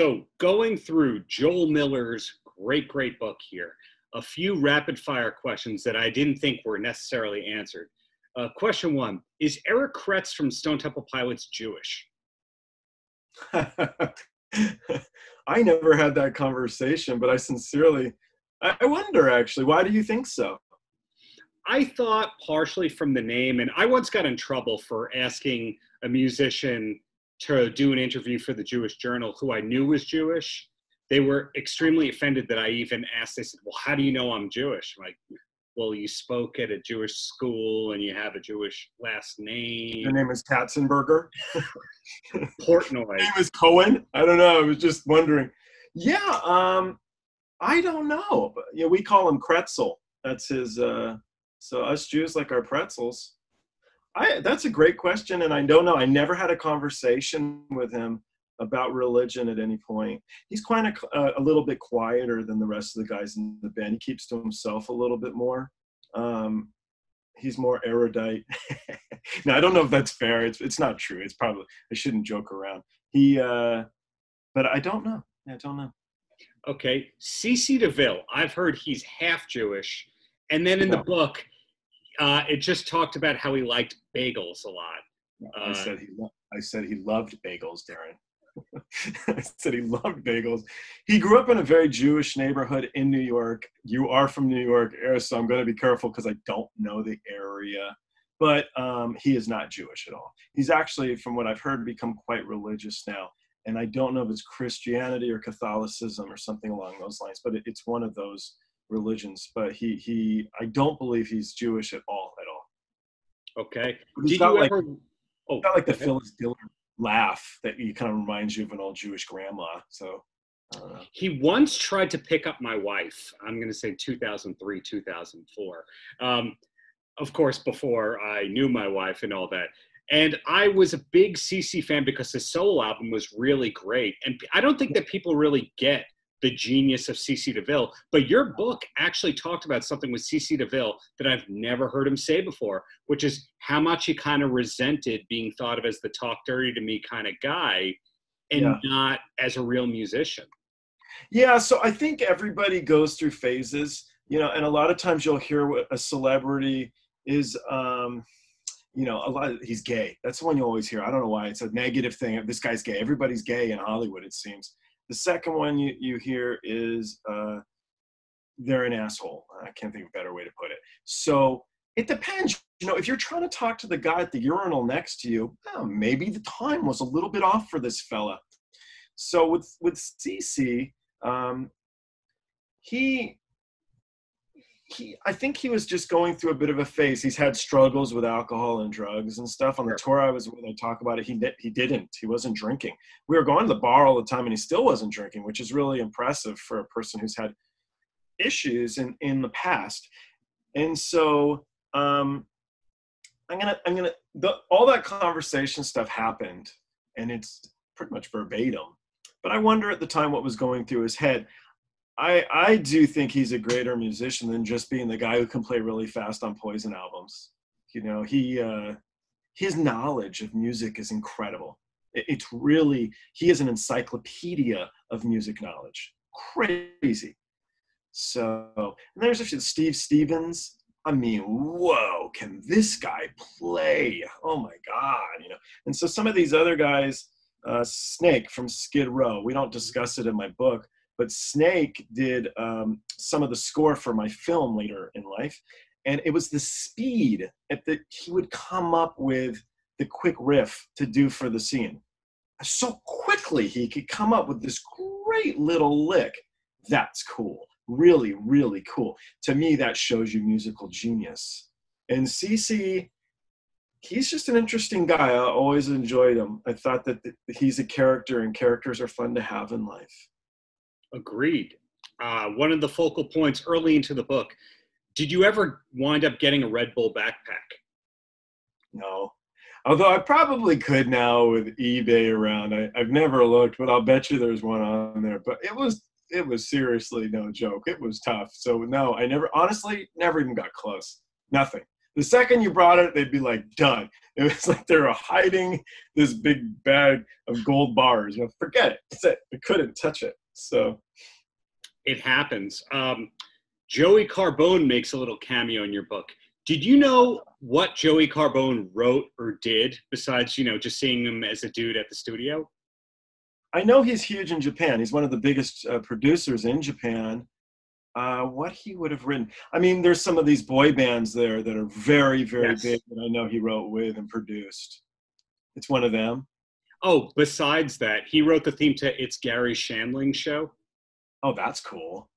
So going through Joel Miller's great book here, a few rapid fire questions that I didn't think were necessarily answered. Question one, is Eric Kretz from Stone Temple Pilots Jewish? I never had that conversation, but I wonder actually, why do you think so? I thought partially from the name, and I once got in trouble for asking a musician to do an interview for the Jewish Journal who I knew was Jewish. They were extremely offended that I even asked. They said, well, how do you know I'm Jewish? I'm like, well, you spoke at a Jewish school and you have a Jewish last name. Your name is Katzenberger? Portnoy. Your name is Cohen? I don't know. I was just wondering. Yeah, I don't know. But, you know, we call him Kretzel. That's his, so us Jews like our pretzels. That's a great question, and I don't know. I never had a conversation with him about religion at any point. He's quite a little bit quieter than the rest of the guys in the band. He keeps to himself a little bit more. He's more erudite. Now, I don't know if that's fair. It's not true. It's probably, I shouldn't joke around. But I don't know. I don't know. Okay, C.C. DeVille. I've heard he's half Jewish, and then in the book, it just talked about how he liked bagels a lot. I said he loved bagels, Darren. I said he loved bagels. He grew up in a very Jewish neighborhood in New York. You are from New York, so I'm going to be careful because I don't know the area. But he is not Jewish at all. He's actually, from what I've heard, become quite religious now. And I don't know if it's Christianity or Catholicism or something along those lines, but it's one of those religions. But I don't believe he's Jewish at all. Okay. He's got like the Phyllis Diller laugh that kind of reminds you of an old Jewish grandma. So I don't know. He once tried to pick up my wife. I'm going to say 2003, 2004. Of course, before I knew my wife and all that. And I was a big CC fan because his solo album was really great. And I don't think that people really get the genius of C.C. DeVille, but your book actually talked about something with C.C. DeVille that I've never heard him say before, which is how much he kind of resented being thought of as the talk dirty to me kind of guy and not as a real musician. Yeah, so I think everybody goes through phases, you know, and a lot of times you'll hear what a celebrity is, you know, he's gay. That's the one you always hear. I don't know why. It's a negative thing. This guy's gay. Everybody's gay in Hollywood, it seems. The second one you hear is they're an asshole. I can't think of a better way to put it. So it depends. You know, if you're trying to talk to the guy at the urinal next to you, maybe the time was a little bit off for this fella. So with CC, I think he was just going through a bit of a phase. He's had struggles with alcohol and drugs and stuff. On the tour I was with, I talk about it. He wasn't drinking. We were going to the bar all the time and he still wasn't drinking, which is really impressive for a person who's had issues in the past. And so, all that conversation stuff happened and it's pretty much verbatim, but I wonder at the time what was going through his head. I do think he's a greater musician than just being the guy who can play really fast on Poison albums. You know, his knowledge of music is incredible. It's really, he is an encyclopedia of music knowledge. Crazy. So, and there's actually Steve Stevens. I mean, whoa, can this guy play? Oh my God, you know. And so some of these other guys, Snake from Skid Row, we don't discuss it in my book, but Snake did some of the score for my film later in life. And it was the speed that he would come up with the quick riff to do for the scene. So quickly he could come up with this great little lick. That's cool. Really, really cool. To me, that shows you musical genius. And CC, he's just an interesting guy. I always enjoyed him. I thought that he's a character and characters are fun to have in life. Agreed. One of the focal points early into the book, did you ever wind up getting a Red Bull backpack? No. Although I probably could now with eBay around. I've never looked, but I'll bet you there's one on there. But it was seriously no joke. It was tough. So no, I never even got close. Nothing. The second you brought it, they'd be like, done. It was like they were hiding this big bag of gold bars. You know, forget it. That's it. We couldn't touch it. So it happens. Joey Carbone makes a little cameo in your book. Did you know what Joey Carbone wrote or did besides, you know, just seeing him as a dude at the studio? I know he's huge in Japan. He's one of the biggest producers in Japan. What he would have written. I mean, there's some of these boy bands there that are very, very big that I know he wrote with and produced. It's one of them. Oh, besides that, he wrote the theme to It's Gary Shandling's Show. Oh, that's cool.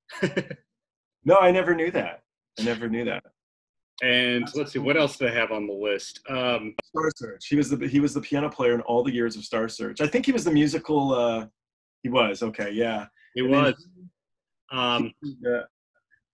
No, I never knew that. I never knew that. And let's see, what else do I have on the list? Star Search. He was the piano player in all the years of Star Search. I think he was the musical. He was okay, yeah. It was. Yeah.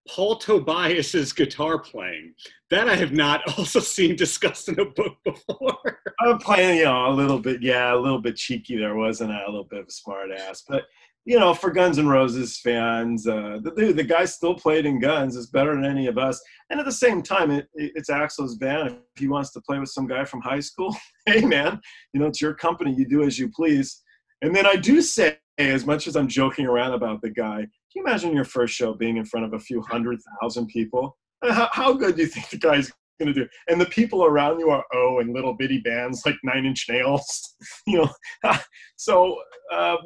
Paul Tobias's guitar playing. That I have not also seen discussed in a book before. I'm playing, you know, a little bit cheeky there, wasn't I? A little bit of a smart ass. But, you know, for Guns N' Roses fans, the guy still played in Guns is better than any of us. And at the same time, it's Axl's band. If he wants to play with some guy from high school, hey, man, you know, it's your company. You do as you please. And then I do say, as much as I'm joking around about the guy, can you imagine your first show being in front of a few 100,000 people? How good do you think the guy's going to do? And the people around you are, and little bitty bands like Nine Inch Nails. You know, so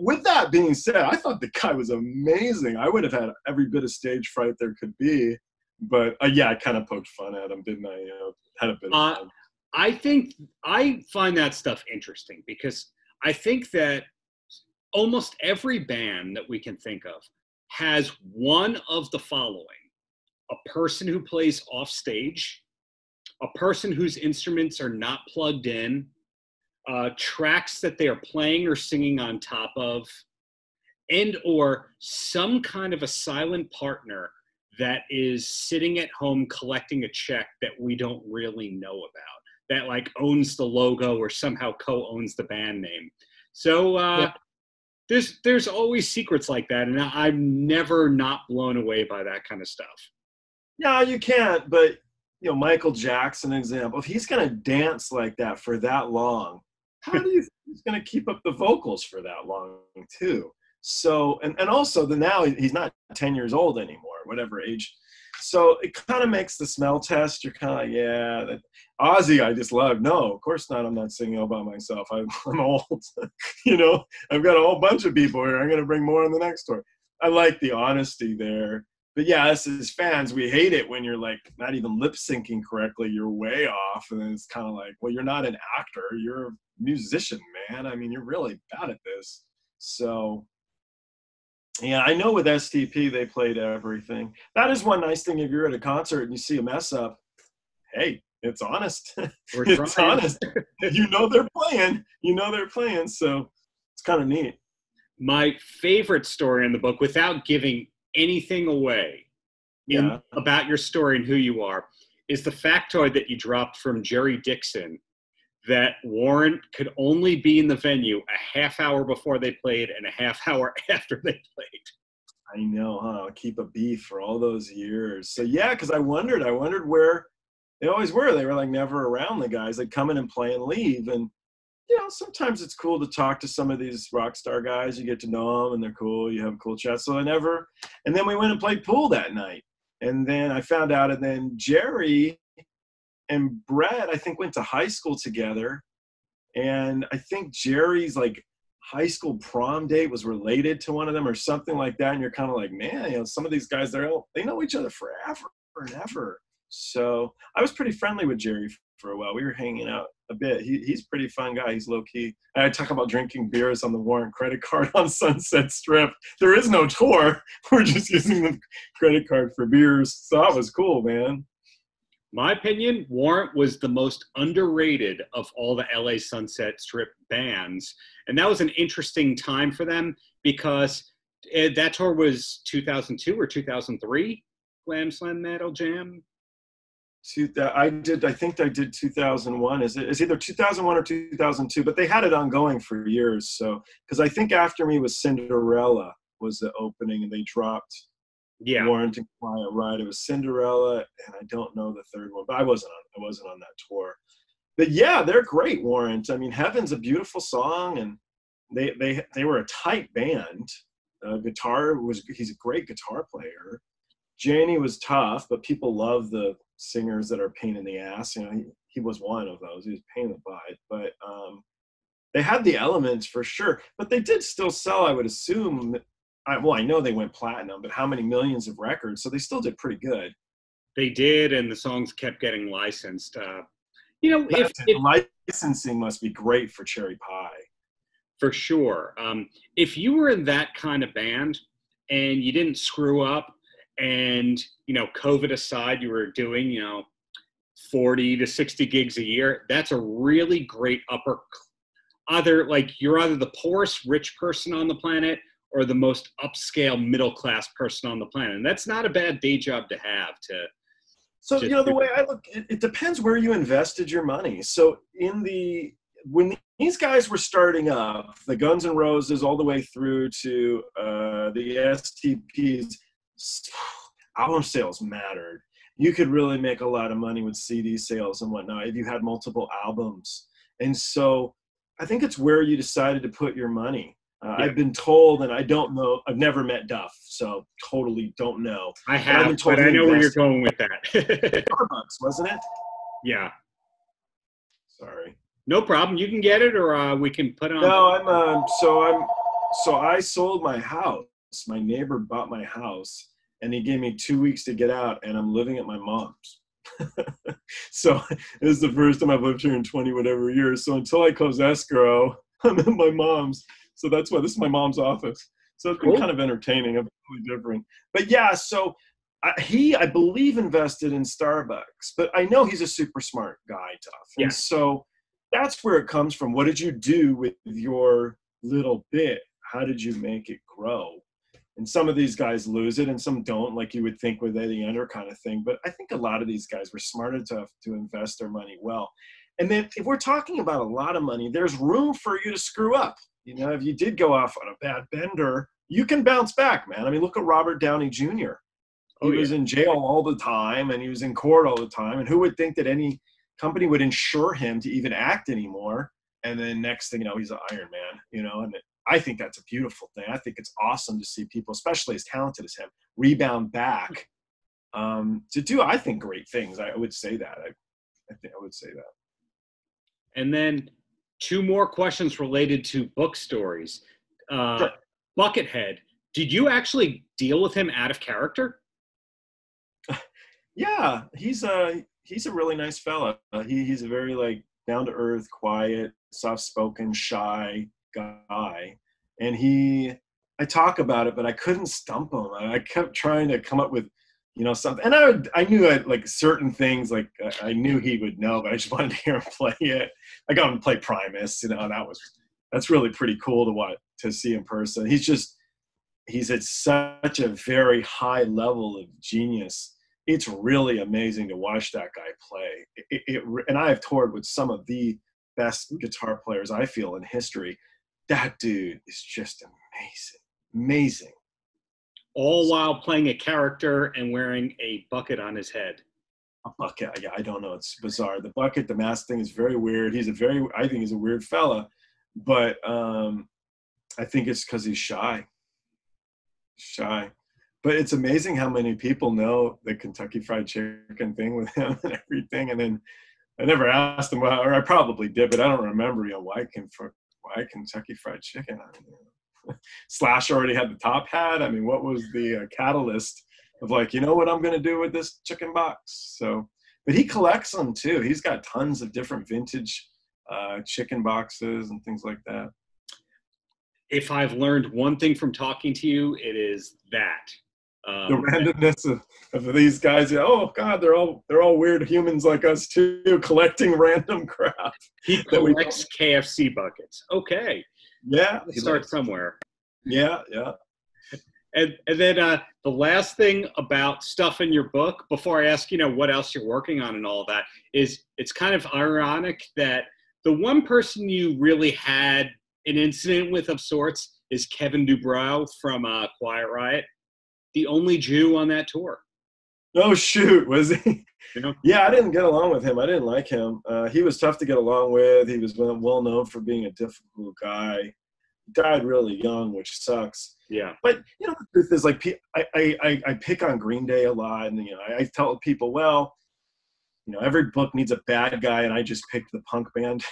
with that being said, I thought the guy was amazing. I would have had every bit of stage fright there could be. But yeah, I kind of poked fun at him, didn't I? You know, had a bit of fun. I find that stuff interesting because I think that almost every band that we can think of has one of the following: a person who plays off stage, a person whose instruments are not plugged in, tracks that they are playing or singing on top of, and or some kind of a silent partner that is sitting at home collecting a check that we don't really know about, that like owns the logo or somehow co-owns the band name. So there's always secrets like that, and I'm never not blown away by that kind of stuff. No, you can't, but you know, Michael Jackson example, if he's going to dance like that for that long, how do you think he's going to keep up the vocals for that long too? So, and also now he's not 10 years old anymore, whatever age. So it kind of makes the smell test. You're kind of like, yeah, that Ozzy I just love. No, of course not. I'm not singing all by myself. I'm old. You know, I've got a whole bunch of people here. I'm going to bring more on the next tour. I like the honesty there. But yeah, us as fans, we hate it when you're like not even lip syncing correctly. You're way off. And then it's kind of like, well, you're not an actor. You're a musician, man. I mean, you're really bad at this. So yeah, I know with STP, they played everything. That is one nice thing. If you're at a concert and you see a mess up, hey, it's honest. It's honest. You know they're playing. You know they're playing. So it's kind of neat. My favorite story in the book, without giving anything away about your story and who you are, is the factoid that you dropped from Jerry Dixon that Warrant could only be in the venue a half hour before they played and a half hour after they played. I know, huh? Keep a beef for all those years. So yeah, because I wondered where they always were. They were like never around the guys. They'd come in and play and leave. And you know, sometimes it's cool to talk to some of these rock star guys. You get to know them and they're cool. You have a cool chat. So and then we went and played pool that night. And then I found out, and then Jerry and Brett, I think, went to high school together. And I think Jerry's like high school prom date was related to one of them or something like that. And you're kind of like, man, you know, some of these guys, they know each other forever and ever. So I was pretty friendly with Jerry for a while. We were hanging out a bit. He's a pretty fun guy. He's low key. And I talk about drinking beers on the Warrant credit card on Sunset Strip. There is no tour. We're just using the credit card for beers. So that was cool, man. My opinion, Warrant was the most underrated of all the LA Sunset Strip bands. And that was an interesting time for them because that tour was 2002 or 2003, Glam Slam Metal Jam. I think I did 2001. It's either 2001 or 2002, but they had it ongoing for years. So, because I think after me was Cinderella was the opening, and they dropped Yeah. Warrant and Quiet Ride. It was Cinderella, and I don't know the third one, but I wasn't on that tour. But yeah, they're great, Warrant. I mean, Heaven's a beautiful song, and they were a tight band. He's a great guitar player. Janie was tough, but people love the singers that are a pain in the ass. You know, he was one of those. He was a pain in the butt, but they had the elements for sure. But they did still sell, I would assume. I know they went platinum, but how many millions of records? So they still did pretty good. They did, and the songs kept getting licensed. You know, if licensing must be great for Cherry Pie. For sure. If you were in that kind of band and you didn't screw up, and, you know, COVID aside, you were doing, you know, 40 to 60 gigs a year, that's a really great you're either the poorest rich person on the planet or the most upscale middle class person on the planet. And that's not a bad day job to have. So, you know, the way I look, it depends where you invested your money. So when these guys were starting up, the Guns N' Roses all the way through to the STPs, album sales mattered. You could really make a lot of money with CD sales and whatnot if you had multiple albums. And so I think it's where you decided to put your money. Yeah. I've been told, and I don't know, I've never met Duff, so totally don't know. I have, but I know where you're going with that. Starbucks, wasn't it? Yeah. Sorry. No problem. You can get it, or we can put it on. No, so I sold my house. My neighbor bought my house, and he gave me 2 weeks to get out, and I'm living at my mom's. So this is the first time I've lived here in 20 whatever years. So until I close escrow, I'm at my mom's. So that's why this is my mom's office. So it's been kind of entertaining. I'm totally different. But yeah, so I believe, invested in Starbucks, but I know he's a super smart guy, Duff. And so that's where it comes from. What did you do with your little bit? How did you make it grow? And some of these guys lose it and some don't, like you would think with Eddie Ender kind of thing. But I think a lot of these guys were smart enough to invest their money well. And then if we're talking about a lot of money, there's room for you to screw up. You know, if you did go off on a bad bender, you can bounce back, man. I mean, look at Robert Downey Jr. He was in jail all the time, and he was in court all the time. And who would think that any company would insure him to even act anymore? And then next thing you know, he's an Iron Man, you know, and I think that's a beautiful thing. I think it's awesome to see people, especially as talented as him, rebound back to do, I think, great things. I would say that. I think I would say that. And then 2 more questions related to book stories. Sure. Buckethead, did you actually deal with him out of character? Yeah, he's a really nice fella. He's a very like down to earth, quiet, soft spoken, shy guy. And I talk about it, but I couldn't stump him. I kept trying to come up with, you know, something. And I knew like certain things, like I knew he would know, but I just wanted to hear him play it. I got him to play Primus, you know, that's really pretty cool to see in person. He's at such a very high level of genius. It's really amazing to watch that guy play. And I have toured with some of the best guitar players I feel in history. That dude is just amazing. All while playing a character and wearing a bucket on his head. A bucket, yeah, I don't know. It's bizarre. The bucket, the mask thing is very weird. I think he's a weird fella, but I think it's because he's shy. But it's amazing how many people know the Kentucky Fried Chicken thing with him and everything. And then I never asked him, or I probably did, but I don't remember, why Kentucky Fried Chicken? I mean, Slash already had the top hat. I mean, what was the catalyst of like, you know what I'm going to do with this chicken box? So, but he collects them too. He's got tons of different vintage chicken boxes and things like that. If I've learned one thing from talking to you, it is that. The randomness of these guys. Oh God, they're all weird humans like us too, collecting random crap. He collects KFC buckets. Okay. Yeah. Let's start somewhere. Yeah. And then the last thing about stuff in your book, before I ask, what else you're working on and all that, is it's kind of ironic that the one person you really had an incident with of sorts is Kevin Dubrow from Quiet Riot. the only Jew on that tour. Oh, shoot, was he? You know? Yeah, I didn't get along with him. I didn't like him. He was tough to get along with. He was well known for being a difficult guy. He died really young, which sucks. Yeah. But, you know, the truth is, like, I pick on Green Day a lot. And, you know, I tell people, well, you know, every book needs a bad guy, and I just picked the punk band.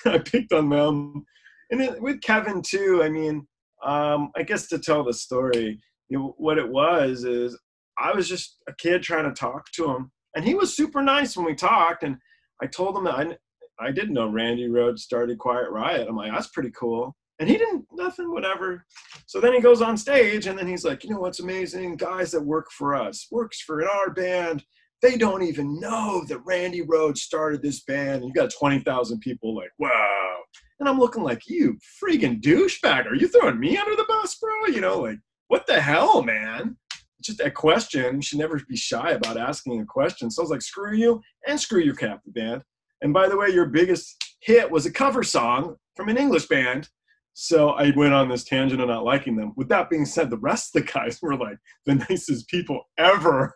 I picked on them. And with Kevin, too, I mean, I guess to tell the story, you know, what it was is I was just a kid trying to talk to him. And he was super nice when we talked. And I told him that I didn't know Randy Rhoads started Quiet Riot. I'm like, that's pretty cool. And he didn't, nothing, whatever. So then he goes on stage, and then he's like, you know what's amazing? Guys that work for us, works for our band, they don't even know that Randy Rhoads started this band. And you got 20,000 people like, wow. And I'm looking like, you freaking douchebag. Are you throwing me under the bus, bro? You know, like, what the hell, man? Just a question. You should never be shy about asking a question. So I was like, screw you and screw your Captain Band. And by the way, your biggest hit was a cover song from an English band. So I went on this tangent of not liking them. With that being said, the rest of the guys were like the nicest people ever.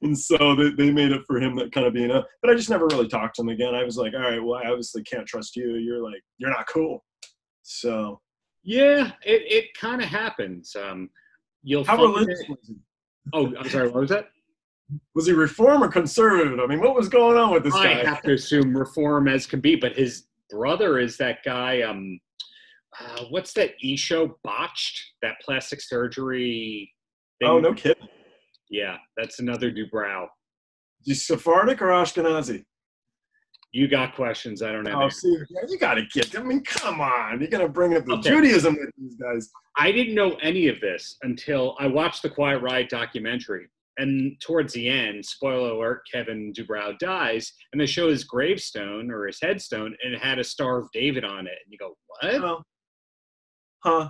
And so they made it for him that kind of being a, but I just never really talked to him again. I was like, all right, well, I obviously can't trust you. You're not cool. So. Yeah, it kind of happens. You'll How religious was he? Oh, I'm sorry, what was that? Was he reform or conservative? I mean, what was going on with this guy? I have to assume reform as can be, but his brother is that guy, what's that show, Botched? That plastic surgery thing? Oh, no kidding. Yeah, that's another Dubrow. Is he Sephardic or Ashkenazi? You got questions, I don't have. Oh, see, you got to get, I mean, come on. You're going to bring up the Judaism with these guys. I didn't know any of this until I watched the Quiet Riot documentary. And towards the end, spoiler alert, Kevin Dubrow dies, and they show his gravestone or his headstone, and it had a Star of David on it. And you go, what? Oh. Huh.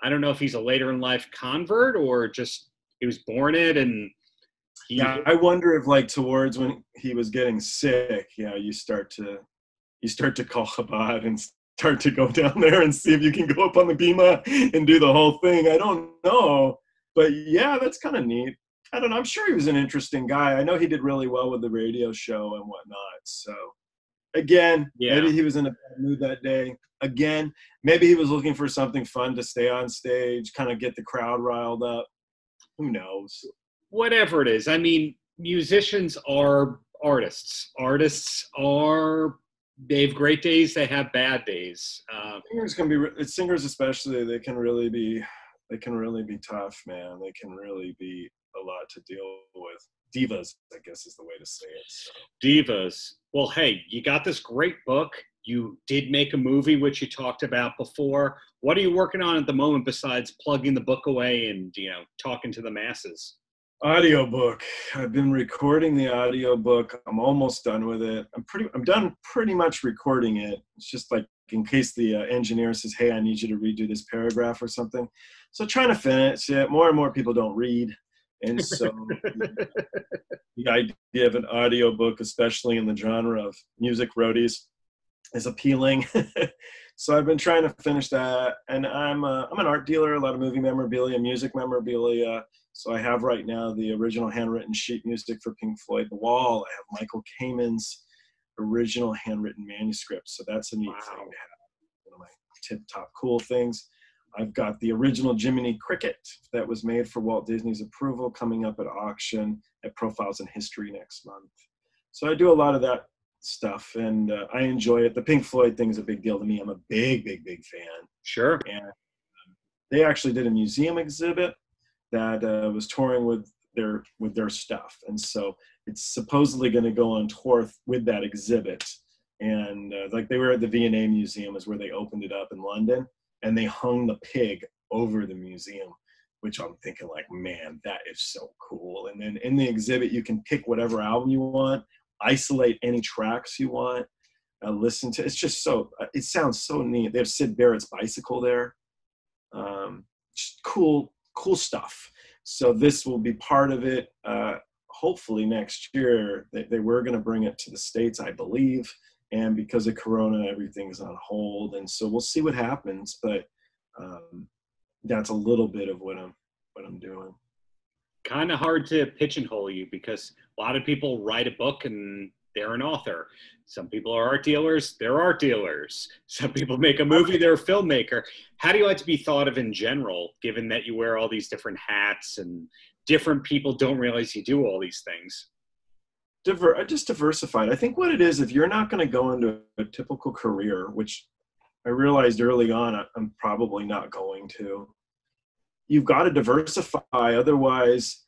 I don't know if he's a later in life convert or just he was born it and yeah, I wonder if like towards when he was getting sick, you start to call Chabad and start to go down there and see if you can go up on the bima and do the whole thing. I don't know, but yeah, that's kind of neat. I don't know. I'm sure he was an interesting guy. I know he did really well with the radio show and whatnot. So again, maybe he was in a bad mood that day. Again, maybe he was looking for something fun to stay on stage, kind of get the crowd riled up. Who knows? Whatever it is. I mean, musicians are artists. Artists are, they have great days, they have bad days. Singers can be, singers especially, they can really be tough, man. They can really be a lot to deal with. Divas, I guess is the way to say it. So. Divas. Well, hey, you got this great book. You did make a movie, which you talked about before. What are you working on at the moment besides plugging the book away and, talking to the masses? Audiobook. I've been recording the audiobook. I'm almost done with it. I'm done pretty much recording it. It's just like in case the engineer says, hey, I need you to redo this paragraph or something. So trying to finish it. More and more people don't read. And so the idea of an audiobook, especially in the genre of music roadies, is appealing. So I've been trying to finish that. And I'm an art dealer, a lot of movie memorabilia, music memorabilia. So I have right now the original handwritten sheet music for Pink Floyd, The Wall. I have Michael Kamen's original handwritten manuscript. So that's a neat thing to have. One of my tip-top cool things. I've got the original Jiminy Cricket that was made for Walt Disney's approval coming up at auction at Profiles in History next month. So I do a lot of that stuff, and I enjoy it. The Pink Floyd thing is a big deal to me. I'm a big, big, big fan. Sure. And they actually did a museum exhibit that was touring with their stuff, and so it's supposedly going to go on tour with that exhibit. And like they were at the V&A Museum is where they opened it up in London, and they hung the pig over the museum, which I'm thinking like, man, that is so cool. And then in the exhibit, you can pick whatever album you want, isolate any tracks you want, listen to. It's just so, it sounds so neat. They have Syd Barrett's Bicycle there. Just cool stuff. So this will be part of it. Hopefully next year. They were going to bring it to the States, I believe. And because of Corona, everything's on hold. And so we'll see what happens. But that's a little bit of what I'm what I'm doing. Kind of hard to pigeonhole you because a lot of people write a book and they're an author. Some people are art dealers, they're art dealers. Some people make a movie, they're a filmmaker. How do you like to be thought of in general, given that you wear all these different hats and different people don't realize you do all these things? Just diversified. I think what it is, if you're not going to go into a typical career, which I realized early on I'm probably not going to, you've got to diversify. Otherwise,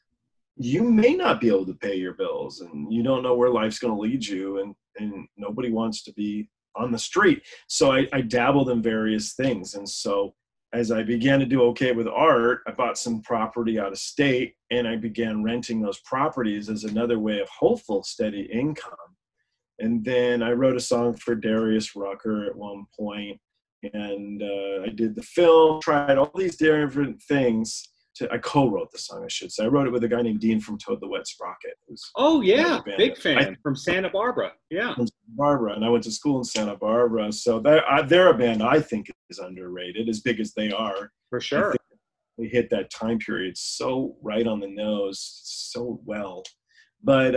you may not be able to pay your bills, and you don't know where life's going to lead you, and nobody wants to be on the street. So I dabbled in various things. And so as I began to do okay with art, I bought some property out of state, and I began renting those properties as another way of hopeful, steady income. And then I wrote a song for Darius Rucker at one point, and I did the film, tried all these different things. I co-wrote the song, I should say. I wrote it with a guy named Dean from Toad the Wet Sprocket. Oh, yeah, big fan, from Santa Barbara, yeah. From Santa Barbara, and I went to school in Santa Barbara. So they're a band I think is underrated, as big as they are. For sure. They hit that time period so right on the nose, so well. But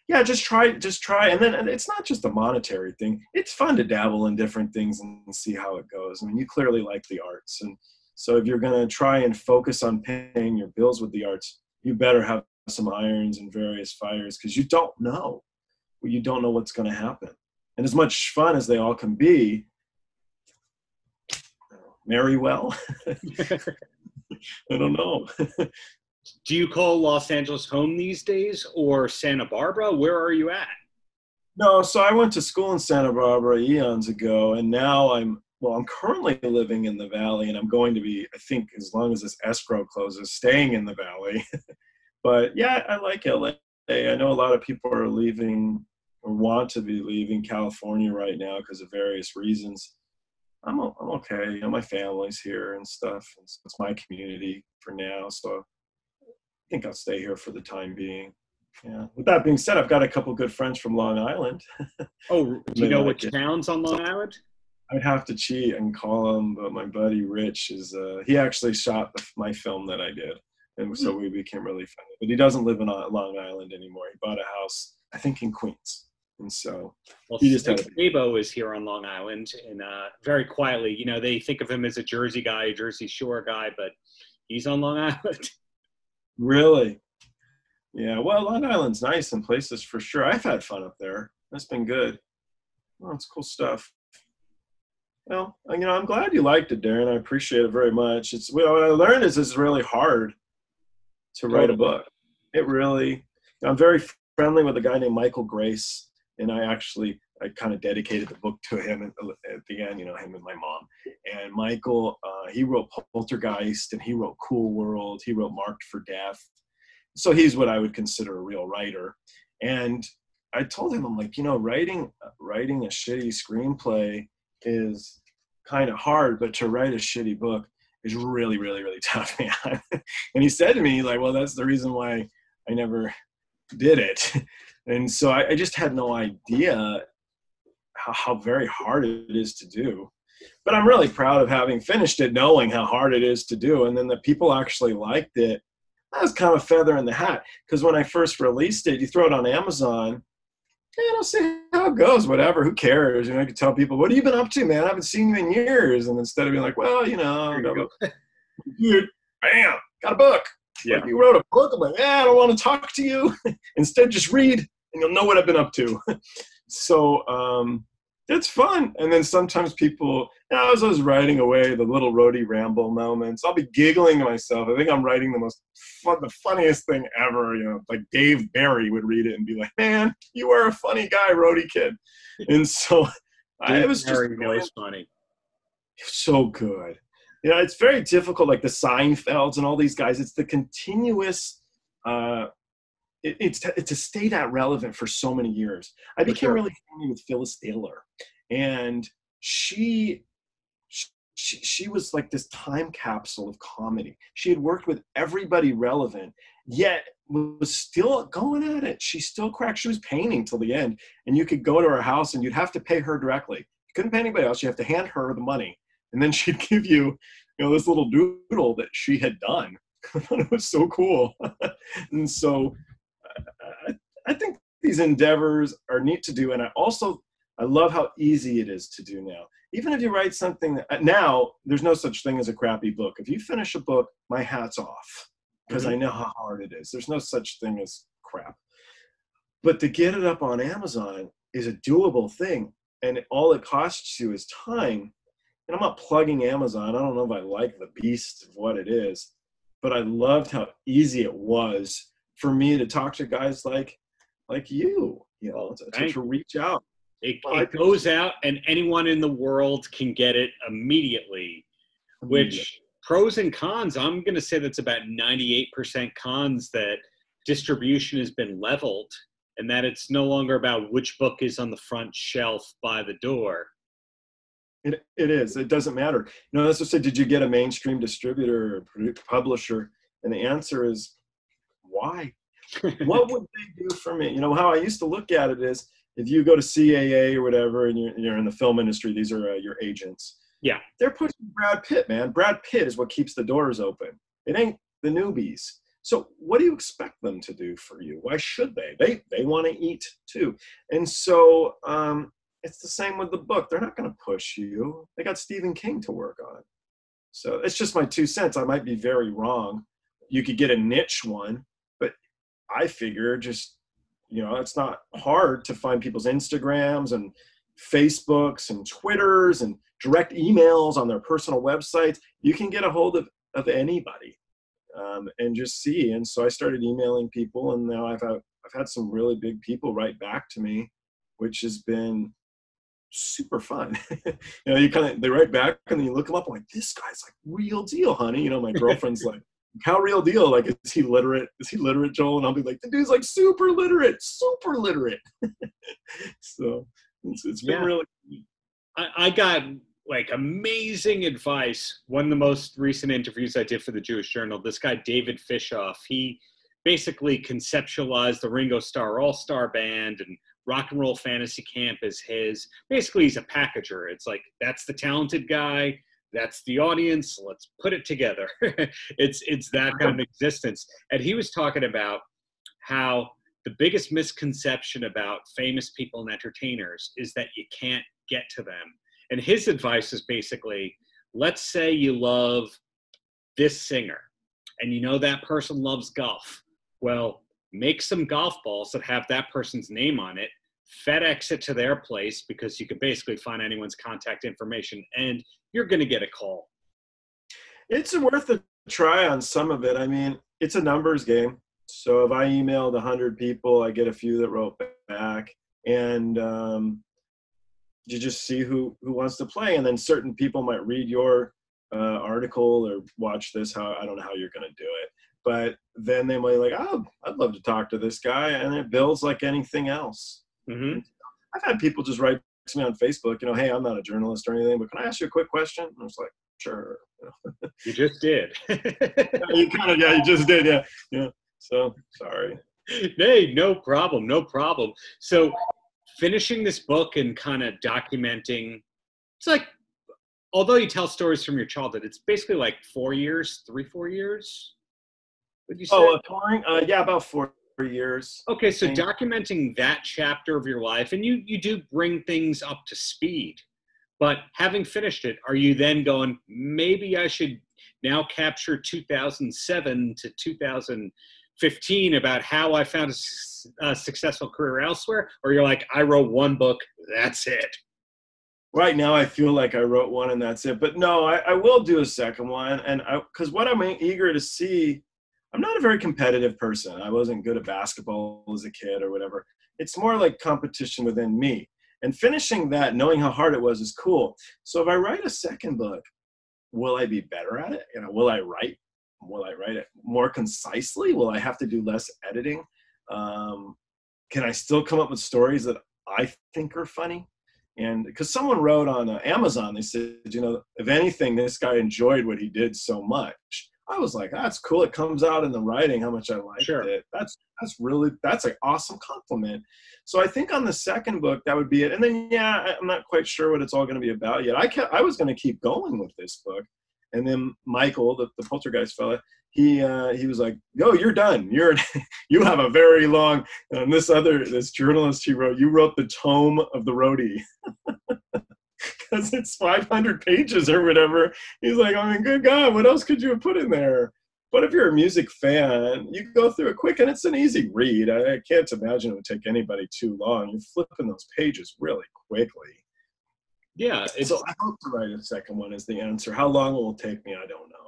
yeah, just try. And then it's not just a monetary thing. It's fun to dabble in different things and see how it goes. I mean, you clearly like the arts, and so if you're going to try and focus on paying your bills with the arts, you better have some irons and various fires, because you don't know. You don't know what's going to happen. And as much fun as they all can be, marry well. I don't know. Do you call Los Angeles home these days, or Santa Barbara? Where are you at? No, so I went to school in Santa Barbara eons ago, and now I'm currently living in the Valley, and I'm going to be, I think, as long as this escrow closes, staying in the Valley. But yeah, I like LA. I know a lot of people are leaving or want to be leaving California right now because of various reasons. I'm okay. You know, my family's here and stuff. It's my community for now, so I think I'll stay here for the time being. Yeah. With that being said, I've got a couple good friends from Long Island. Oh, do you know which towns on Long Island? I'd have to cheat and call him, but my buddy Rich is, he actually shot my film that I did. And so we became really funny. But he doesn't live in Long Island anymore. He bought a house, I think, in Queens. And so he just had Sabo is here on Long Island, and very quietly, you know, they think of him as a Jersey guy, a Jersey Shore guy, but he's on Long Island. Really? Yeah, well, Long Island's nice in places for sure. I've had fun up there. That's been good. Well, it's cool stuff. Well, you know, I'm glad you liked it, Darren. I appreciate it very much. What I learned is it's really hard to write a book. I'm very friendly with a guy named Michael Grace, and I kind of dedicated the book to him at the end, you know, him and my mom. And Michael, he wrote Poltergeist, and he wrote Cool World. He wrote Marked for Death. So he's what I would consider a real writer. And I told him, I'm like, you know, writing a shitty screenplay is kind of hard, but to write a shitty book is really, really, really tough, man. And he said to me, like, well, that's the reason why I never did it. And so I just had no idea how very hard it is to do. But I'm really proud of having finished it, knowing how hard it is to do. And then the people actually liked it. That was kind of a feather in the hat, because when I first released it, you throw it on Amazon, I'll see how it goes, whatever, who cares? You know, I could tell people, what have you been up to, man? I haven't seen you in years. And instead of being like, well, you know, dude, bam, got a book. Yeah. Like, you wrote a book. I'm like, I don't want to talk to you. Instead, just read, and you'll know what I've been up to. So it's fun. And then sometimes people, as I was writing away, the little roadie ramble moments, I'll be giggling to myself. I think I'm writing the funniest thing ever. You know, like Dave Barry would read it and be like, man, you are a funny guy, roadie kid. And so it was just funny. So good. You know, it's very difficult, like the Seinfelds and all these guys. It's the continuous, it's to stay that relevant for so many years. I became really familiar with Phyllis Diller, and she was like this time capsule of comedy. She had worked with everybody relevant, yet was still going at it. She still cracked. She was painting till the end, and you could go to her house and you'd have to pay her directly. You couldn't pay anybody else. You have to hand her the money, and then she'd give you, you know, this little doodle that she had done, I thought it was so cool. And so I think these endeavors are neat to do. And I love how easy it is to do now. Even if you write something now, there's no such thing as a crappy book. If you finish a book, my hat's off, because I know how hard it is. There's no such thing as crap. But to get it up on Amazon is a doable thing. And all it costs you is time. And I'm not plugging Amazon. I don't know if I like the beast of what it is, but I loved how easy it was for me to talk to guys like you know, to reach out. It goes out and anyone in the world can get it immediately, which pros and cons, I'm going to say that's about 98% cons, that distribution has been leveled and that it's no longer about which book is on the front shelf by the door. It is. It doesn't matter. You know, that's what I said, did you get a mainstream distributor or publisher? And the answer is, why? What would they do for me? You know, how I used to look at it is, if you go to CAA or whatever, and you're in the film industry, these are your agents. Yeah. They're pushing Brad Pitt, man. Brad Pitt is what keeps the doors open. It ain't the newbies. So what do you expect them to do for you? Why should they? They want to eat too. And so it's the same with the book. They're not going to push you. They got Stephen King to work on. So it's just my 2 cents. I might be very wrong. You could get a niche one, but I figure just, you know, it's not hard to find people's Instagrams and Facebooks and Twitters and direct emails on their personal websites. You can get a hold of anybody and just see. And so I started emailing people, and now I've had some really big people write back to me, which has been super fun. You know, they write back and then you look them up. I'm like, this guy's like real deal, honey. You know, my girlfriend's like, how real deal? Like, is he literate? Is he literate, Joel? And I'll be like, the dude's like super literate. So it's been really. I got like amazing advice. One of the most recent interviews I did for the Jewish Journal, this guy, David Fishoff, he basically conceptualized the Ringo Starr All-Star Band, and Rock and Roll Fantasy Camp is his. Basically, he's a packager. It's like, that's the talented guy. That's the audience. Let's put it together. It's that kind of existence. And he was talking about how the biggest misconception about famous people and entertainers is that you can't get to them. And his advice is basically, let's say you love this singer and you know that person loves golf. Well, make some golf balls that have that person's name on it, FedEx it to their place, because you can basically find anyone's contact information and you're going to get a call. It's worth a try on some of it. I mean, it's a numbers game. So if I emailed 100 people, I get a few that wrote back, and you just see who wants to play. And then certain people might read your article or watch this. I don't know how you're going to do it, but then they might be like, oh, I'd love to talk to this guy. And it builds like anything else. Mm-hmm. I've had people just write to me on Facebook, you know, hey, I'm not a journalist or anything, but can I ask you a quick question? And I was like, sure. You just did. You just did. Yeah. So sorry. Hey, no problem. So finishing this book and kind of documenting, it's like, although you tell stories from your childhood, it's basically like 4 years, 4 years. Would you say? Oh, touring? Yeah, about 4 years. Okay, so documenting that chapter of your life, and you do bring things up to speed, but having finished it, are you then going, maybe I should now capture 2007 to 2015 about how I found a successful career elsewhere? Or you're like, I wrote one book, that's it? Right now, I feel like I wrote one and that's it. But no, I will do a second one. And because what I'm eager to see, I'm not a very competitive person. I wasn't good at basketball as a kid or whatever. It's more like competition within me. And finishing that, knowing how hard it was, is cool. So if I write a second book, will I be better at it? You know, will I write it more concisely? Will I have to do less editing? Can I still come up with stories that I think are funny? And because someone wrote on Amazon, they said, you know, if anything, this guy enjoyed what he did so much. I was like, that's cool. It comes out in the writing how much I liked it. That's an awesome compliment. So I think on the second book, that would be it. And then, I'm not quite sure what it's all going to be about yet. I was going to keep going with this book. And then Michael, the Poltergeist fella, he was like, "Yo, you're done. You have a very long." And this journalist he wrote, "You wrote the tome of the roadie." Because it's 500 pages or whatever. He's like, I mean, good God, what else could you have put in there? But if you're a music fan, you go through it quick, and it's an easy read. I can't imagine it would take anybody too long. You're flipping those pages really quickly. Yeah. So I hope to write a second one is the answer. How long it will take me, I don't know.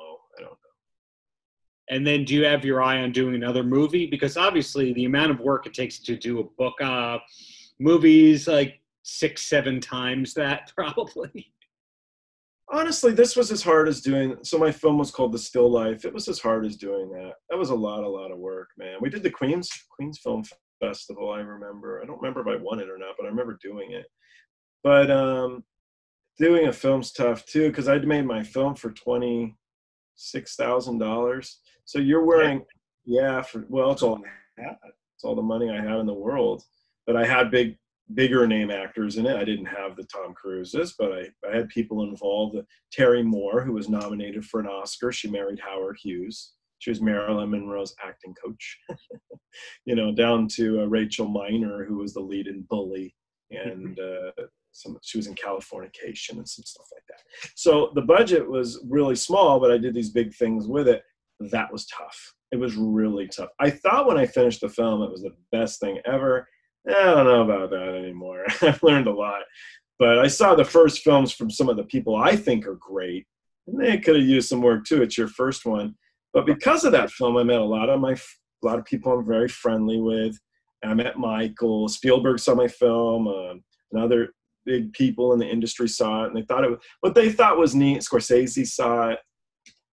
And then do you have your eye on doing another movie? Because obviously the amount of work it takes to do a book, movies like 6-7 times that probably. Honestly, this was as hard as doing, so my film was called The Still Life. It was as hard as doing that. That was a lot of work, man. We did the Queens Film Festival, I remember. I don't remember if I won it or not, but I remember doing it. But doing a film's tough too, because I'd made my film for $26,000. So you're wearing, it's all I had. It's all the money I have in the world. But I had bigger name actors in it. I didn't have the Tom Cruises, but I had people involved. Terry Moore, who was nominated for an Oscar. She married Howard Hughes. She was Marilyn Monroe's acting coach. Down to Rachel Miner, who was the lead in Bully, and she was in Californication and some stuff like that. So the budget was really small, but I did these big things with it. That was tough. It was really tough. I thought when I finished the film, it was the best thing ever. I don't know about that anymore. I've learned a lot. But I saw the first films from some of the people I think are great. And they could have used some work too. It's your first one. But because of that film, I met a lot of people I'm very friendly with. And I met Michael. Spielberg saw my film. And other big people in the industry saw it. And they thought what they thought was neat, Scorsese saw it,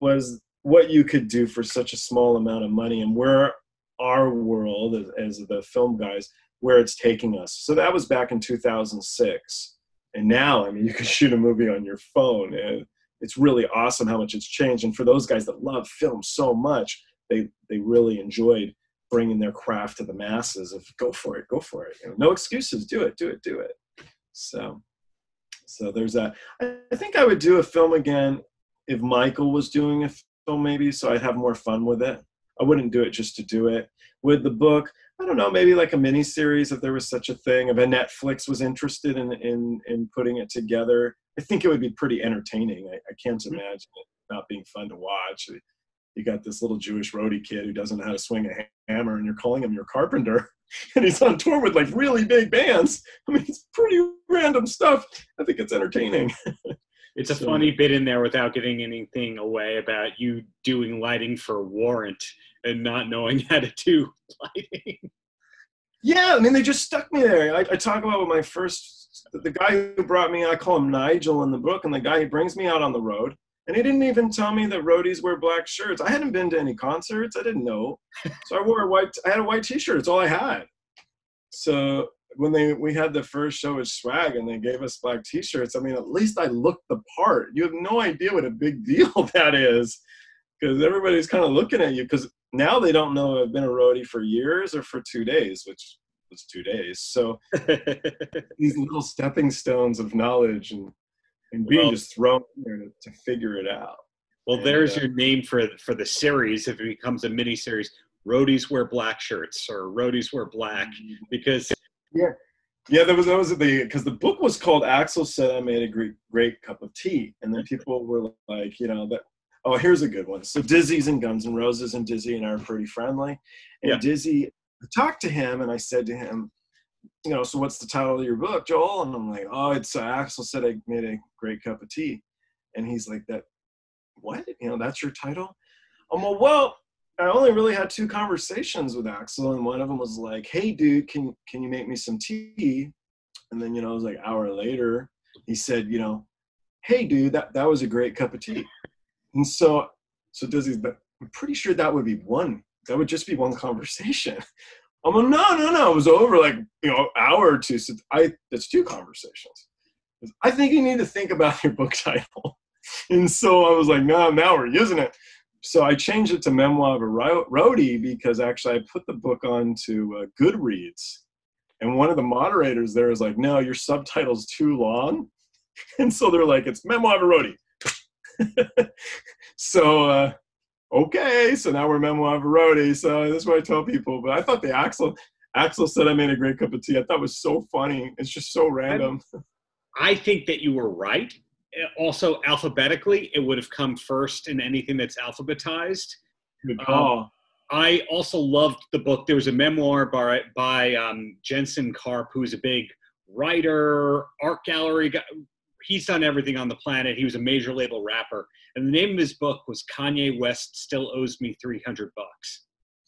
was what you could do for such a small amount of money and where our world as the film guys, where it's taking us. So that was back in 2006. And now, I mean, you can shoot a movie on your phone, and it's really awesome how much it's changed. And for those guys that love film so much, they really enjoyed bringing their craft to the masses of go for it. No excuses, do it. So there's that. I think I would do a film again if Michael was doing a film maybe, so I'd have more fun with it. I wouldn't do it just to do it. With the book, I don't know, maybe like a mini series if there was such a thing. If a Netflix was interested in putting it together, I think it would be pretty entertaining. I can't imagine it not being fun to watch. You got this little Jewish roadie kid who doesn't know how to swing a hammer, and you're calling him your carpenter, and he's on tour with like really big bands. I mean, it's pretty random stuff. I think it's entertaining. It's a funny bit in there without giving anything away about you doing lighting for Warrant and not knowing how to do lighting. Yeah, I mean, they just stuck me there. I talk about with my the guy who brought me, I call him Nigel in the book, and the guy who brings me out on the road, and he didn't even tell me that roadies wear black shirts. I hadn't been to any concerts. I didn't know. So I had a white t-shirt. It's all I had. So when we had the first show at Swag and they gave us black t-shirts, I mean, at least I looked the part. You have no idea what a big deal that is, because everybody's kind of looking at you, because now they don't know if I've been a roadie for years or for 2 days, which was 2 days. So these little stepping stones of knowledge and being just thrown in there to figure it out. Well, there's your name for the series if it becomes a mini series. Roadies wear black shirts, or roadies wear black, because that was because the book was called Axl Said I Made a Great Cup of Tea, and then people were like, oh, here's a good one. So Dizzy's in Guns N' Roses, and Dizzy and I are pretty friendly. And Dizzy, I talked to him, and I said to him, so what's the title of your book, Joel? And I'm like, oh, it's Axl Said I Made a Great Cup of Tea. And he's like, what? That's your title? I'm like, well, I only really had 2 conversations with Axl, and one of them was like, hey, dude, can you make me some tea? And then, it was like an hour later, he said, hey, dude, that was a great cup of tea. And so Dizzy's, but I'm pretty sure that would would just be one conversation. I'm like, no, it was over like, hour or 2. So that's 2 conversations. I think you need to think about your book title. And so I was like, no, now we're using it. So I changed it to Memoir of a Roadie, because actually I put the book onto Goodreads. And one of the moderators there is like, no, your subtitle's too long. And so they're like, it's Memoir of a Roadie. So, okay, so now we're Memoir of a Roadie. So that's what I tell people. But I thought the Axel said I made a great cup of tea. I thought it was so funny. It's just so random. I think that you were right. Also, alphabetically, it would have come first in anything that's alphabetized. Good call. I also loved the book. There was a memoir by Jensen Karp, who's a big writer, art gallery guy. He's done everything on the planet. He was a major label rapper. And the name of his book was Kanye West Still Owes Me $300.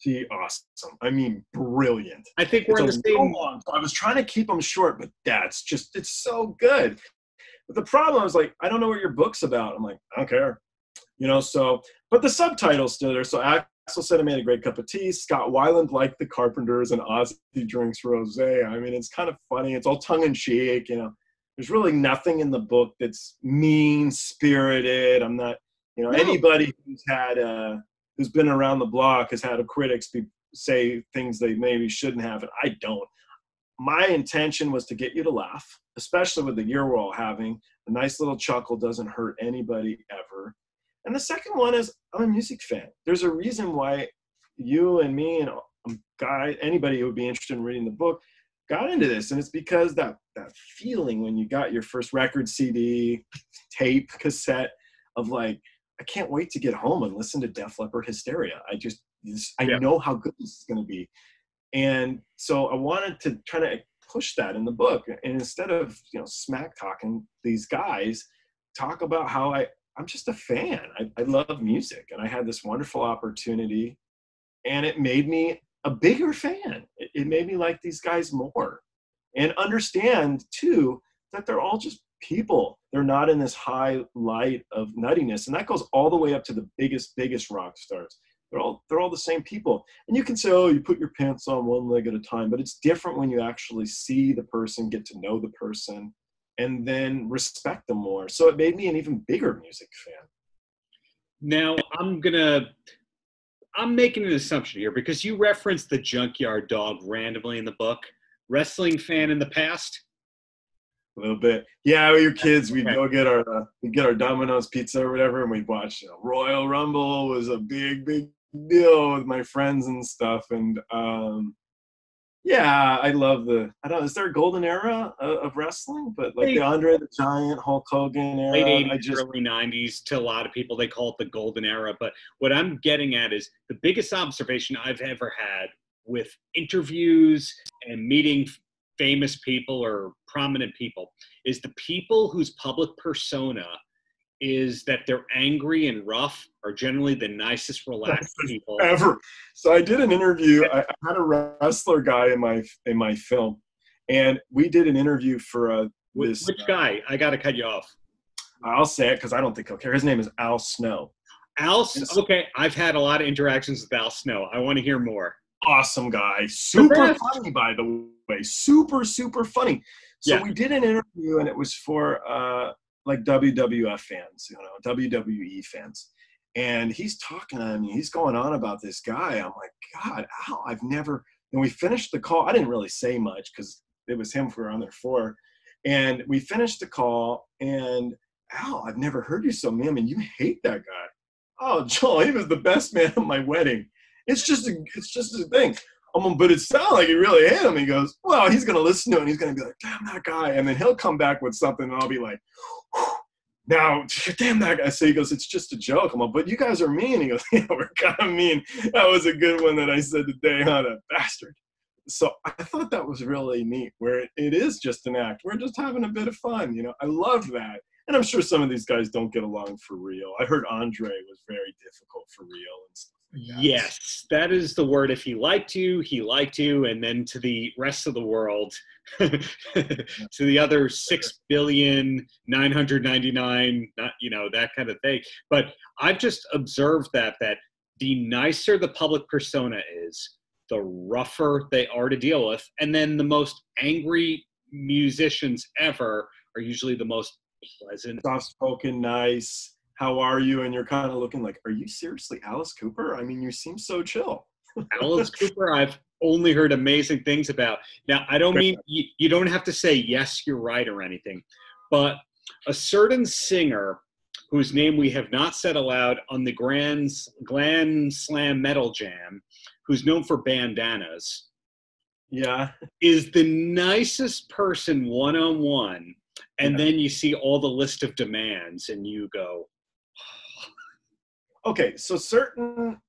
Gee, awesome. I mean, brilliant. I think we're in the same. I was trying to keep them short, but it's so good. But the problem, I was like, I don't know what your book's about. I'm like, I don't care. So, but the subtitle's still there. So Axel said I made a great cup of tea. Scott Weiland liked the Carpenters, and Ozzy drinks rosé. I mean, it's kind of funny. It's all tongue in cheek, There's really nothing in the book that's mean-spirited. I'm not, no. Anybody who's been around the block has had critics say things they maybe shouldn't have, and I don't. My intention was to get you to laugh, especially with the year we're all having. A nice little chuckle doesn't hurt anybody ever. And the second one is, I'm a music fan. There's a reason why you and me and anybody who would be interested in reading the book got into this, and it's because that feeling when you got your first record, CD, tape, cassette of like, I can't wait to get home and listen to Def Leppard Hysteria. I know how good this is going to be. And so I wanted to try to push that in the book, and instead of smack talking these guys, talk about how I'm just a fan. I love music, and I had this wonderful opportunity, and it made me a bigger fan. It made me like these guys more, and understand too that they're all just people. They're not in this high light of nuttiness, and that goes all the way up to the biggest rock stars. They're all the same people. And you can say, oh, you put your pants on one leg at a time, but it's different when you actually see the person, get to know the person, and then respect them more. So it made me an even bigger music fan. Now, I'm making an assumption here because you referenced the Junkyard Dog randomly in the book. Wrestling fan in the past? A little bit. Yeah, we were kids. We'd go get our Domino's pizza or whatever, and we'd watch Royal Rumble was a big deal with my friends and stuff. And yeah, I love is there a golden era of wrestling? But like the Andre the Giant, Hulk Hogan era. Late 80s, early 90s, to a lot of people, they call it the golden era. But what I'm getting at is the biggest observation I've ever had with interviews and meeting famous people or prominent people is the people whose public persona is that they're angry and rough are generally the nicest, relaxed people ever. So I did an interview. I had a wrestler guy in my film, and we did an interview for which guy? I got to cut you off. I'll say it because I don't think he'll care. His name is Al Snow. Okay, I've had a lot of interactions with Al Snow. I want to hear more. Awesome guy. Super funny, by the way. Super funny. So we did an interview, and it was for like WWF fans, WWE fans. And he's talking to me. He's going on about this guy. I'm like, God, Al, I've never. And we finished the call. I didn't really say much because it was him we were on there for. And we finished the call, and Al, I've never heard you so mean. I mean, you hate that guy. Oh, Joel, he was the best man at my wedding. It's just a thing. But it sounded like he really hate him. He goes, well, he's going to listen to it, and he's going to be like, damn that guy. And then he'll come back with something, and I'll be like, now, damn that guy. So he goes, it's just a joke. I'm like, but you guys are mean. He goes, yeah, we're kind of mean. That was a good one that I said today, huh, that bastard. So I thought that was really neat, where it is just an act. We're just having a bit of fun, I love that. And I'm sure some of these guys don't get along for real. I heard Andre was very difficult for real and stuff. Yes, that is the word. If he liked you, and then to the rest of the world, to the other 6,999,000,000, that kind of thing. But I've just observed that the nicer the public persona is, the rougher they are to deal with, and then the most angry musicians ever are usually the most pleasant, soft-spoken, nice. How are you? And you're kind of looking like, are you seriously Alice Cooper? I mean, you seem so chill. Alice Cooper, I've only heard amazing things about. Now, I don't mean you don't have to say, yes, you're right or anything. But a certain singer whose name we have not said aloud on the Glam Slam Metal Jam, who's known for bandanas, is the nicest person one-on-one. And then you see all the list of demands and you go, okay, so certain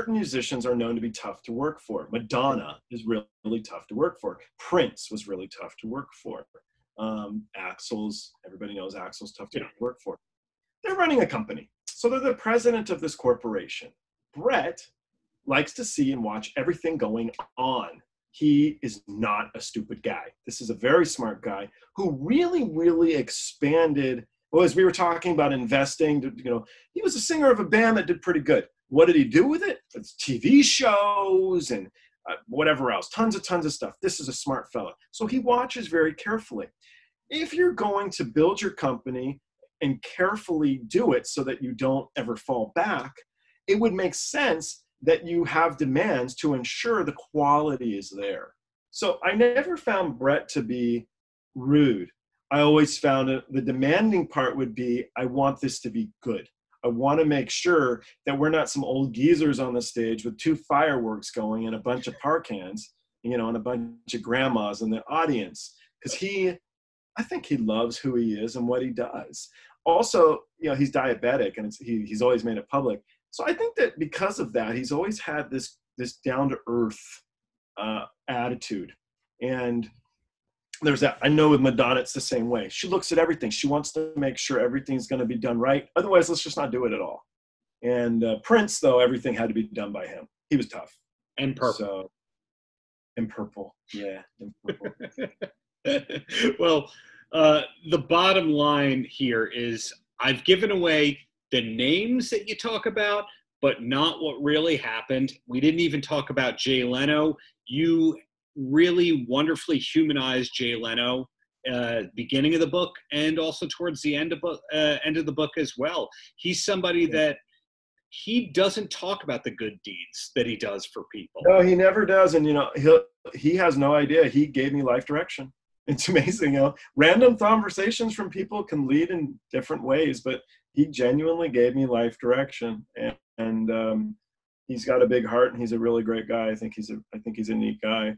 musicians are known to be tough to work for. Madonna is really tough to work for. Prince was really tough to work for. Everybody knows Axl's tough to work for. They're running a company. So they're the president of this corporation. Brett likes to see and watch everything going on. He is not a stupid guy. This is a very smart guy who really, really expanded. Well, as we were talking about investing, he was a singer of a band that did pretty good. What did he do with it? It's TV shows and whatever else, tons of stuff. This is a smart fella. So he watches very carefully. If you're going to build your company and carefully do it so that you don't ever fall back, it would make sense that you have demands to ensure the quality is there. So I never found Brett to be rude. I always found the demanding part would be, I want this to be good. I want to make sure that we're not some old geezers on the stage with 2 fireworks going and a bunch of par cans, and a bunch of grandmas in the audience. Because I think he loves who he is and what he does. Also, he's diabetic and he's always made it public. So I think that because of that, he's always had this down-to-earth attitude. And there's that. I know with Madonna, it's the same way. She looks at everything. She wants to make sure everything's going to be done right. Otherwise, let's just not do it at all. And Prince, though, everything had to be done by him. He was tough. And purple. So, and purple. Yeah, and purple. Well, the bottom line here is I've given away the names that you talk about, but not what really happened. We didn't even talk about Jay Leno. You really wonderfully humanized Jay Leno beginning of the book and also towards the end of the book as well. He's somebody that he doesn't talk about the good deeds that he does for people. No, he never does. And, he has no idea. He gave me life direction. It's amazing. Random conversations from people can lead in different ways, but he genuinely gave me life direction. And he's got a big heart and he's a really great guy. I think he's a neat guy.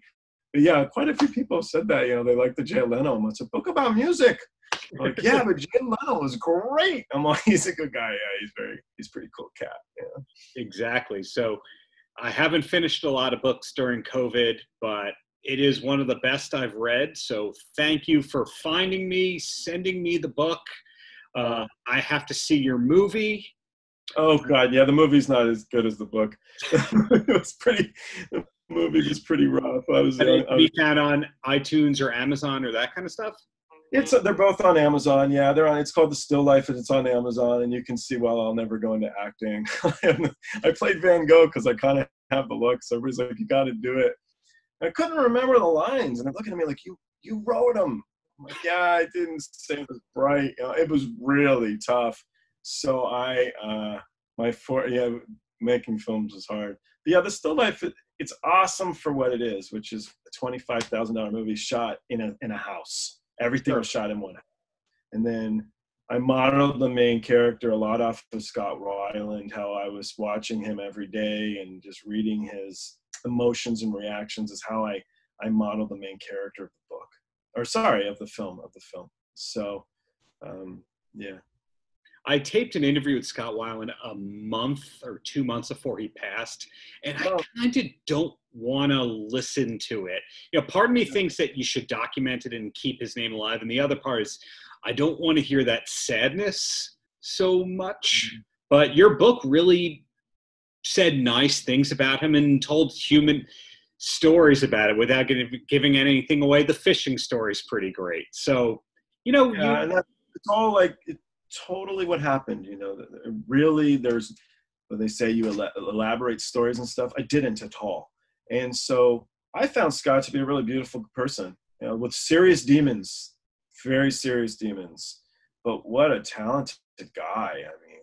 But yeah, quite a few people have said that, they like the Jay Leno. It's a book about music. I'm like, yeah, but Jay Leno was great. I'm like, he's a good guy. Yeah, he's a pretty cool cat. Yeah. Exactly. So I haven't finished a lot of books during COVID, but it is one of the best I've read. So thank you for finding me, sending me the book. I have to see your movie. Oh God, yeah, the movie's not as good as the book. The movie was pretty rough. Be found on iTunes or Amazon or that kind of stuff. They're both on Amazon. Yeah, they're on. It's called The Still Life, and it's on Amazon. And you can see. Well, I'll never go into acting. I played Van Gogh because I kind of have the look. So everybody's like, "You got to do it." I couldn't remember the lines, and they're looking at me like, "You wrote them." I'm like, "Yeah, I didn't say it was bright." It was really tough. So making films is hard. But yeah, The Still Life. It's awesome for what it is, which is a $25,000 movie shot in a house. Everything was shot in one house. And then I modeled the main character a lot off of Scott Weiland, how I was watching him every day and just reading his emotions and reactions is how I modeled the main character of the book. Of the film. So, yeah. I taped an interview with Scott Weiland a month or 2 months before he passed, and I kind of don't want to listen to it. Part of me thinks that you should document it and keep his name alive, and the other part is I don't want to hear that sadness so much. But your book really said nice things about him and told human stories about it without giving anything away. The fishing story's pretty great. So, and it's all like totally what happened. Really, there's when they say you elaborate stories and stuff. I didn't at all. And so I found Scott to be a really beautiful person, with serious demons, very serious demons. But what a talented guy. I mean,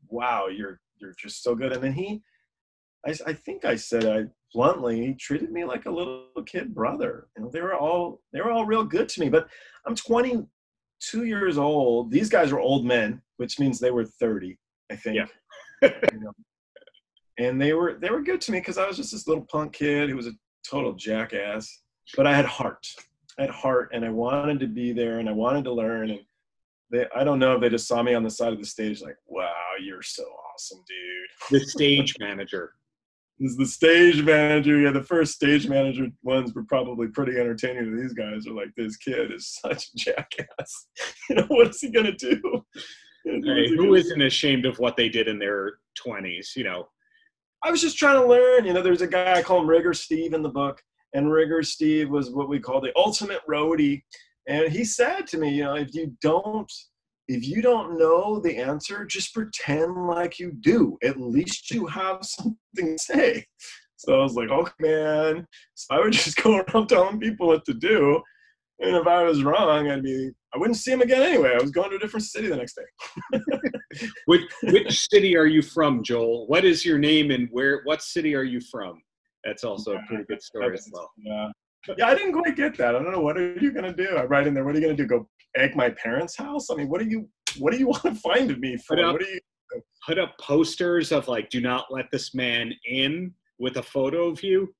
wow, you're just so good. And then I think I said bluntly, he treated me like a little kid brother. They were all real good to me. But I'm 20 2 years old. These guys were old men, which means they were 30, I think. Yeah. You know? And they were good to me because I was just this little punk kid who was a total jackass. But I had heart. And I wanted to be there, and I wanted to learn. And I don't know if they just saw me on the side of the stage like, wow, you're so awesome, dude. The stage manager. This is the stage manager. Yeah, the first stage manager ones were probably pretty entertaining to these guys. Are like, this kid is such a jackass. You know, what is he gonna do? Hey, who isn't ashamed of what they did in their 20s? You know, I was just trying to learn. You know, there's a guy, I call him Rigger Steve in the book, and Rigger Steve was what we call the ultimate roadie. And he said to me, you know, if you don't know the answer, just pretend like you do. At least you have something to say. So I was like, oh man. So I would just go around telling people what to do. And if I was wrong, I wouldn't see him again anyway. I was going to a different city the next day. Which city are you from, Joel? What is your name and what city are you from? That's also a pretty good story as well. Yeah, I didn't quite get that. I don't know. What are you going to do? I write in there, what are you going to do? Go egg my parents' house? I mean, what do you want to find me for? Put up posters of like, do not let this man in with a photo of you.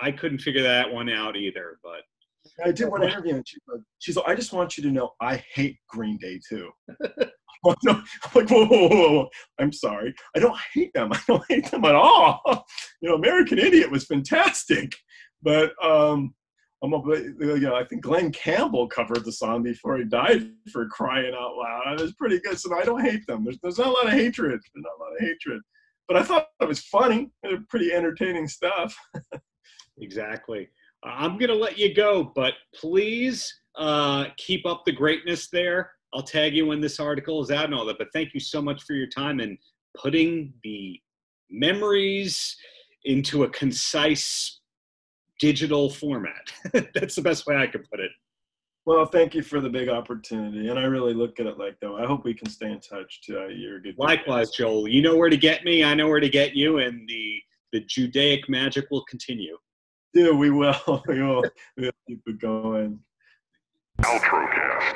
I couldn't figure that one out either, but. I did one interview, and she's like, I just want you to know I hate Green Day too. I'm like, whoa. I'm sorry. I don't hate them. I don't hate them at all. You know, American Idiot was fantastic. But I think Glenn Campbell covered the song before he died, for crying out loud. It was pretty good. So I don't hate them. There's not a lot of hatred. There's not a lot of hatred. But I thought it was funny. It was pretty entertaining stuff. Exactly. I'm going to let you go, but please keep up the greatness there. I'll tag you when this article is out and all that. But thank you so much for your time and putting the memories into a concise digital format. That's the best way I could put it. Well, thank you for the big opportunity. And I really look at it like, though, I hope we can stay in touch too. You're a good. Likewise, Joel. You know where to get me. I know where to get you. And the Judaic magic will continue. Yeah, we will. We'll keep it going. Paltrocast.